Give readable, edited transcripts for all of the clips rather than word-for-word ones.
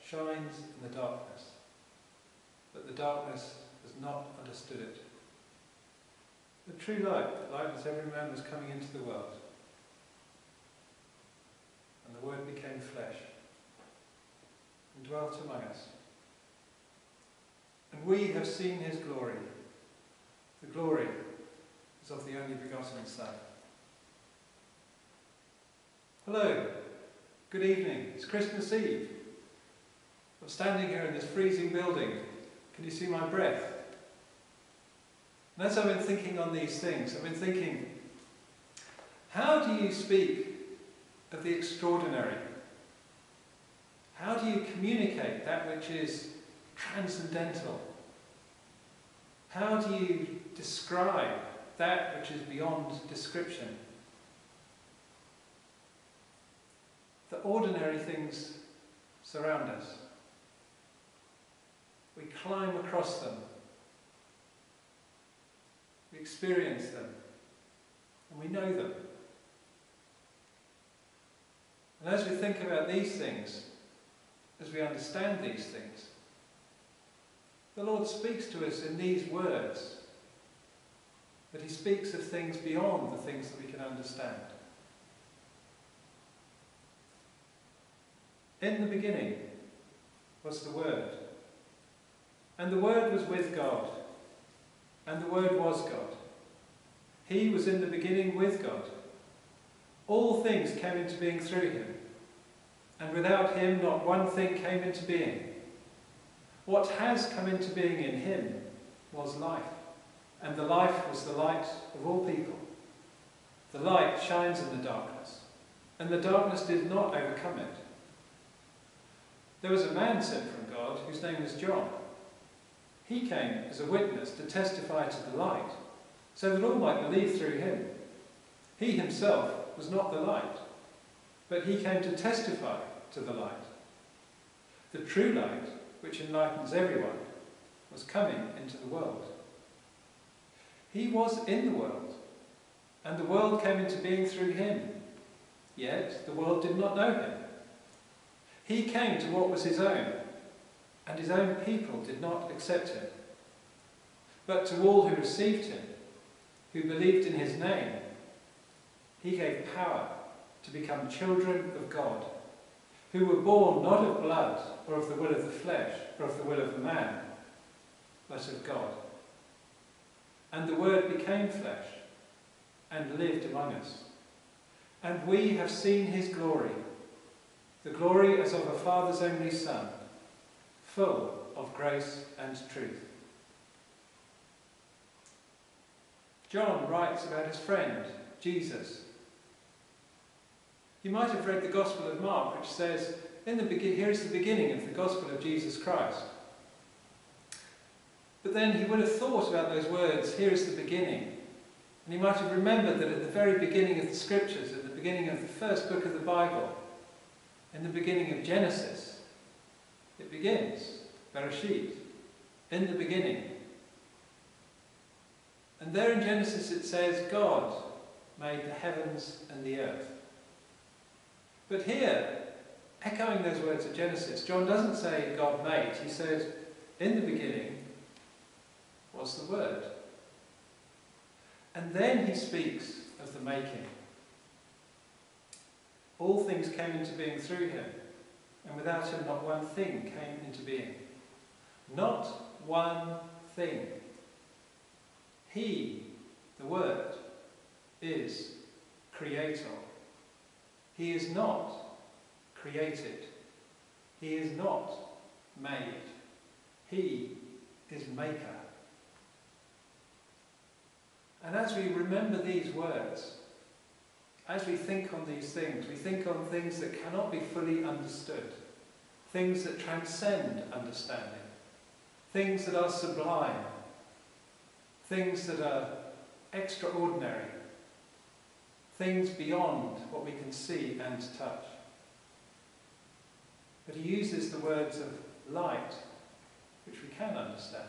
shines in the darkness, but the darkness has not understood it. The true light that lightens every man was coming into the world, and the Word became flesh and dwelt among us. And we have seen his glory. The glory is of the only begotten Son. Hello, good evening. It's Christmas Eve. I'm standing here in this freezing building. Can you see my breath? And as I've been thinking on these things, I've been thinking, how do you speak of the extraordinary? How do you communicate that which is transcendental? How do you describe that which is beyond description? The ordinary things surround us. We climb across them. We experience them. And we know them. And as we think about these things, as we understand these things, the Lord speaks to us in these words, but he speaks of things beyond the things that we can understand. In the beginning was the Word, and the Word was with God, and the Word was God. He was in the beginning with God. All things came into being through him, and without him not one thing came into being. What has come into being in him was life, and the life was the light of all people. The light shines in the darkness, and the darkness did not overcome it. There was a man sent from God whose name was John. He came as a witness to testify to the light, so that all might believe through him. He himself was not the light, but he came to testify to the light. The true light, which enlightens everyone, was coming into the world. He was in the world, and the world came into being through him, yet the world did not know him. He came to what was his own, and his own people did not accept him. But to all who received him, who believed in his name, he gave power to become children of God, who were born not of blood, or of the will of the flesh, or of the will of man, but of God. And the Word became flesh, and lived among us. And we have seen his glory, the glory as of a Father's only Son, full of grace and truth. John writes about his friend, Jesus. You might have read the Gospel of Mark, which says, here is the beginning of the Gospel of Jesus Christ. But then he would have thought about those words, here is the beginning. And he might have remembered that at the very beginning of the Scriptures, at the beginning of the first book of the Bible, in the beginning of Genesis, it begins, Bereshit, in the beginning. And there in Genesis it says, God made the heavens and the earth. But here, echoing those words of Genesis, John doesn't say God made, he says, in the beginning was the Word. And then he speaks of the making. All things came into being through him, and without him not one thing came into being. Not one thing. He, the Word, is creator. He is not created. He is not made. He is maker. And as we remember these words, as we think on these things, we think on things that cannot be fully understood, things that transcend understanding, things that are sublime, things that are extraordinary, things beyond what we can see and touch. But he uses the words of light, which we can understand.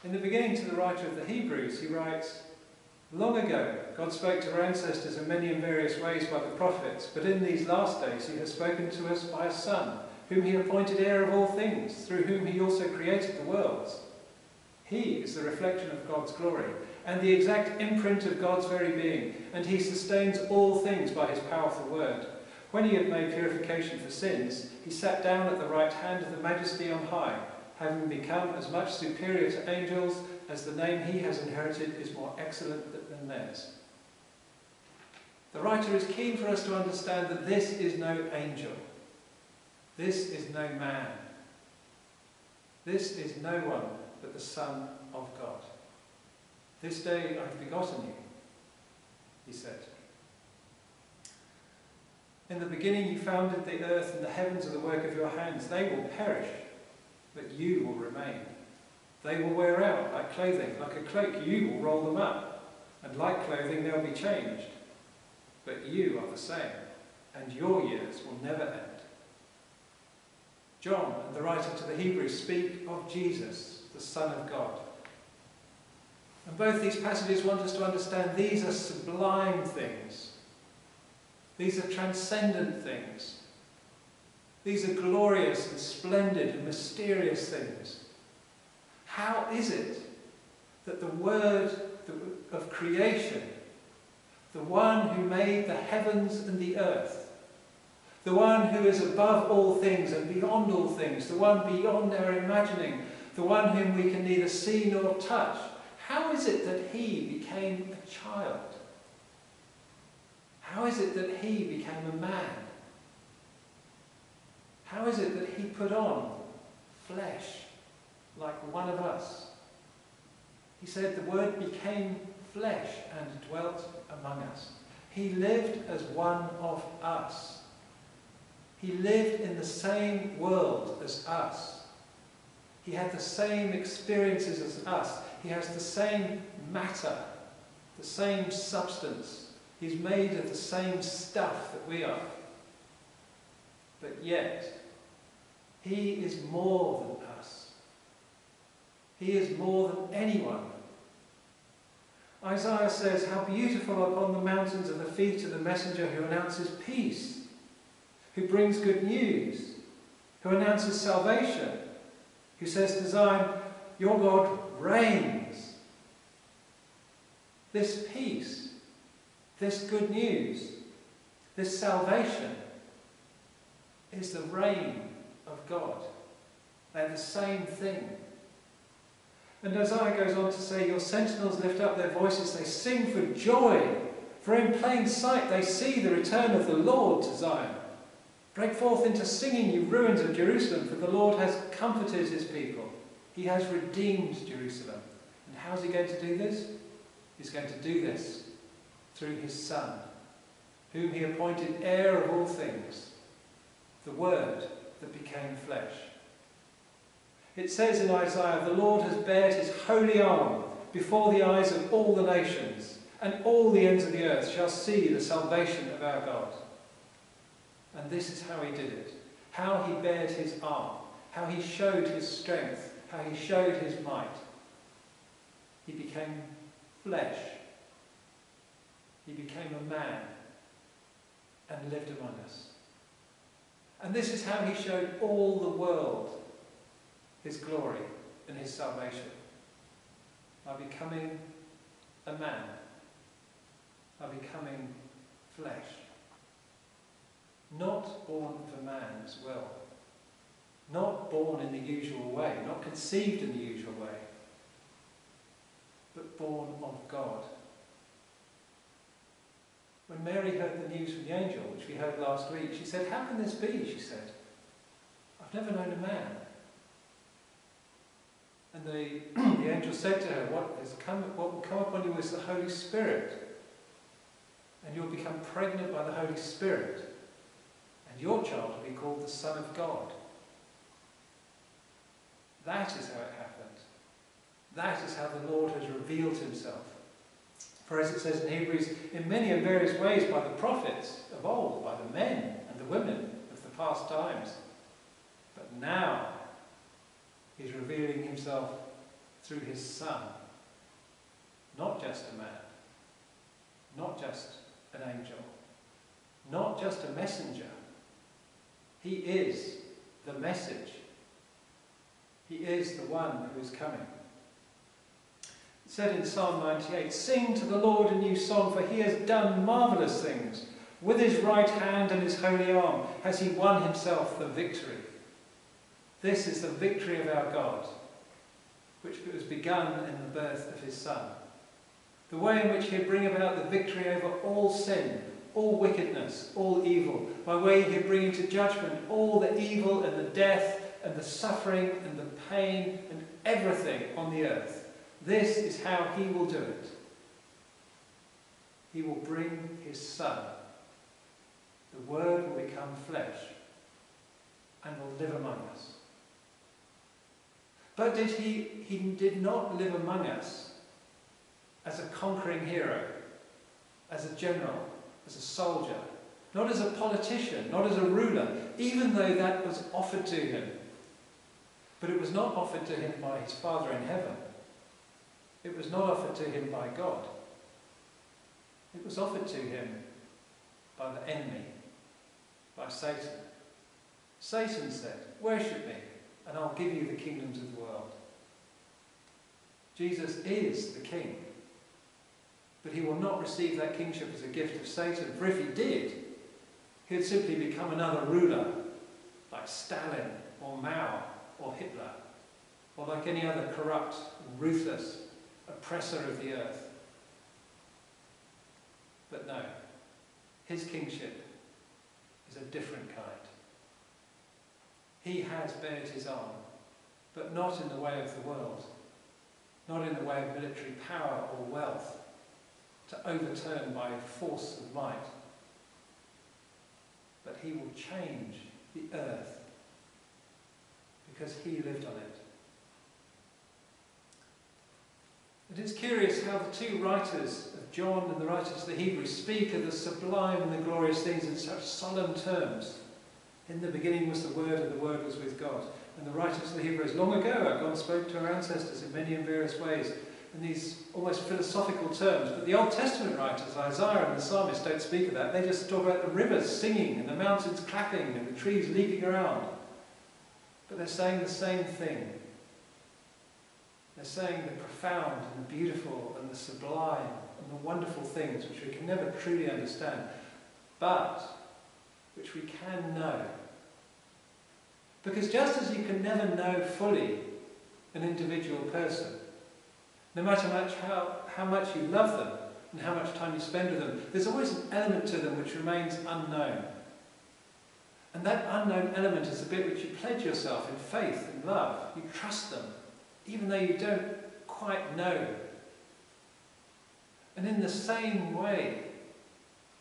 In the beginning, to the writer of the Hebrews, he writes, Long ago, God spoke to our ancestors in many and various ways by the prophets, but in these last days he has spoken to us by a Son, whom he appointed heir of all things, through whom he also created the worlds. He is the reflection of God's glory, and the exact imprint of God's very being, and he sustains all things by his powerful word. When he had made purification for sins, he sat down at the right hand of the Majesty on high, having become as much superior to angels as the name he has inherited is more excellent than theirs. The writer is keen for us to understand that this is no angel. This is no man. This is no one but the Son of God. This day I have begotten you, he said. In the beginning you founded the earth, and the heavens are the work of your hands. They will perish, but you will remain. They will wear out like clothing, like a cloak you will roll them up, and like clothing they'll be changed. But you are the same, and your years will never end. John and the writer to the Hebrews speak of Jesus, the Son of God. And both these passages want us to understand these are sublime things. These are transcendent things. These are glorious and splendid and mysterious things. How is it that the word of creation, the one who made the heavens and the earth, the one who is above all things and beyond all things, the one beyond our imagining, the one whom we can neither see nor touch, how is it that he became a child? How is it that he became a man? How is it that he put on flesh like one of us? He said the Word became flesh and dwelt among us. He lived as one of us. He lived in the same world as us. He had the same experiences as us. He has the same matter, the same substance. He's made of the same stuff that we are. But yet, he is more than us. He is more than anyone. Isaiah says, "How beautiful upon the mountains are the feet of the messenger who announces peace, who brings good news, who announces salvation, who says to Zion, your God reigns." This peace, this good news, this salvation is the reign of God. They're the same thing. And Isaiah goes on to say, "Your sentinels lift up their voices, they sing for joy, for in plain sight they see the return of the Lord to Zion. Break forth into singing, you ruins of Jerusalem, for the Lord has comforted his people. He has redeemed Jerusalem." And how's he going to do this? He's going to do this through his Son, whom he appointed heir of all things, the Word that became flesh. It says in Isaiah, "The Lord has bared his holy arm before the eyes of all the nations, and all the ends of the earth shall see the salvation of our God." And this is how he did it. How he bared his arm. How he showed his strength. How he showed his might. He became flesh. He became a man and lived among us. And this is how he showed all the world his glory and his salvation. By becoming a man. By becoming flesh. Not born of a man's will. Not born in the usual way. Not conceived in the usual way. But born of God. When Mary heard the news from the angel, which we heard last week, she said, "How can this be?" she said. "I've never known a man." And the angel said to her, what will come upon you is the Holy Spirit. And you'll become pregnant by the Holy Spirit. And your child will be called the Son of God. That is how it happened. That is how the Lord has revealed himself. For as it says in Hebrews, in many and various ways by the prophets of old, by the men and the women of the past times. But now he's revealing himself through his Son. Not just a man, not just an angel, not just a messenger. He is the message. He is the one who is coming. It said in Psalm 98, "Sing to the Lord a new song, for he has done marvellous things. With his right hand and his holy arm has he won himself the victory." This is the victory of our God, which was begun in the birth of his Son. The way in which he'd bring about the victory over all sin, all wickedness, all evil, by way he'd bring into judgment all the evil and the death and the suffering and the pain and everything on the earth. This is how he will do it. He will bring his Son. The Word will become flesh and will live among us. But he did not live among us as a conquering hero, as a general, as a soldier, not as a politician, not as a ruler, even though that was offered to him. But it was not offered to him by his Father in heaven. It was not offered to him by God. It was offered to him by the enemy, by Satan. Satan said, "Worship me, and I'll give you the kingdoms of the world." Jesus is the king. But he will not receive that kingship as a gift of Satan, for if he did, he would simply become another ruler, like Stalin or Mao or Hitler, or like any other corrupt, ruthless oppressor of the earth. But no, his kingship is a different kind. He has bared his arm, but not in the way of the world, not in the way of military power or wealth, to overturn by force of might. But he will change the earth because he lived on it. It is curious how the two writers of John and the writers of the Hebrews speak of the sublime and the glorious things in such solemn terms. In the beginning was the Word, and the Word was with God. And the writers of the Hebrews, long ago, God spoke to our ancestors in many and various ways, in these almost philosophical terms. But the Old Testament writers, Isaiah and the psalmist, don't speak of that. They just talk about the rivers singing and the mountains clapping and the trees leaping around. But they're saying the same thing. They're saying the profound and the beautiful and the sublime and the wonderful things which we can never truly understand, but which we can know. Because just as you can never know fully an individual person, no matter how much you love them and how much time you spend with them, there's always an element to them which remains unknown. And that unknown element is the bit which you pledge yourself in faith and love. You trust them, even though you don't quite know. And in the same way,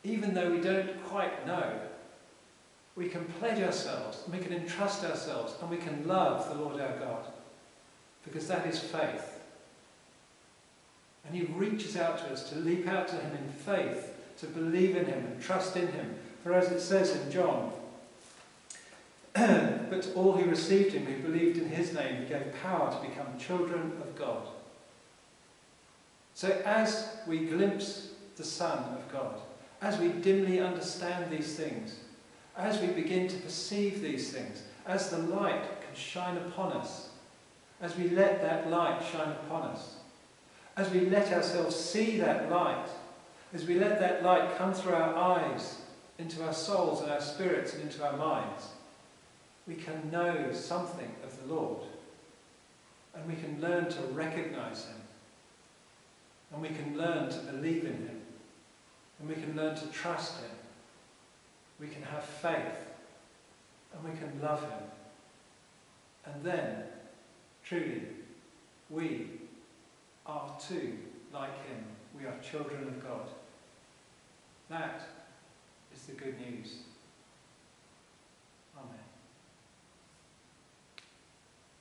even though we don't quite know, we can pledge ourselves, and we can entrust ourselves, and we can love the Lord our God. Because that is faith. And he reaches out to us to leap out to him in faith, to believe in him and trust in him. For as it says in John, but to all who received him, who believed in his name, he gave power to become children of God. So as we glimpse the Son of God, as we dimly understand these things, as we begin to perceive these things, as the light can shine upon us, as we let that light shine upon us, as we let ourselves see that light, as we let that light come through our eyes, into our souls and our spirits and into our minds, we can know something of the Lord, and we can learn to recognize him, and we can learn to believe in him, and we can learn to trust him. We can have faith, and we can love him. And then, truly, we are too like him. We are children of God. That is the good news.